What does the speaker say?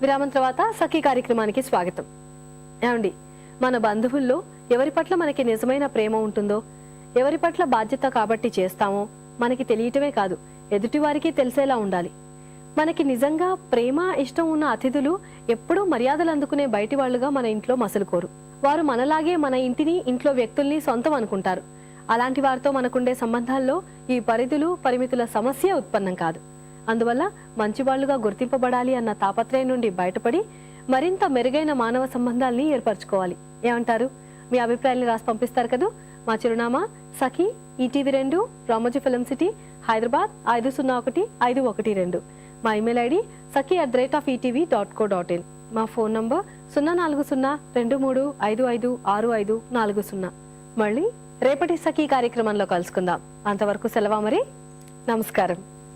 విరామం తర్వాత సఖీ కార్యక్రమానికి స్వాగతం. ఏమండి, మన బంధువుల్లో ఎవరి పట్ల మనకి నిజమైన ప్రేమ ఉంటుందో, ఎవరి పట్ల బాధ్యత కాబట్టి చేస్తామో మనకి తెలియటమే కాదు, ఎదుటివారికి తెలిసేలా ఉండాలి. మనకి నిజంగా ప్రేమ ఇష్టం ఉన్న అతిథులు ఎప్పుడూ మర్యాదలు అందుకునే బయటి వాళ్లుగా మన ఇంట్లో మసలుకోరు. వారు మనలాగే మన ఇంటిని, ఇంట్లో వ్యక్తుల్ని సొంతం అనుకుంటారు. అలాంటి వారితో మనకుండే సంబంధాల్లో ఈ పరిధులు, పరిమితుల సమస్య ఉత్పన్నం కాదు. అందువల్ల మంచివాళ్లుగా గుర్తింపబడాలి అన్న తాపత్రయం నుండి బయటపడి మరింత మెరుగైన మానవ సంబంధాల్ని ఏర్పరచుకోవాలి. ఏమంటారు? మీ అభిప్రాయాన్ని రాసి పంపిస్తారు కదా. మా చిరునామా Sakhi, ETV 2, Ramoji film city, Hyderabad 501512. మా ఇమెయిల్ ఐడి saki@etv.co.in. మా ఫోన్ నంబర్ 0402355640. మళ్ళీ రేపటి సఖీ కార్యక్రమంలో కలుసుకుందాం. అంతవరకు సెలవు మరి. నమస్కారం.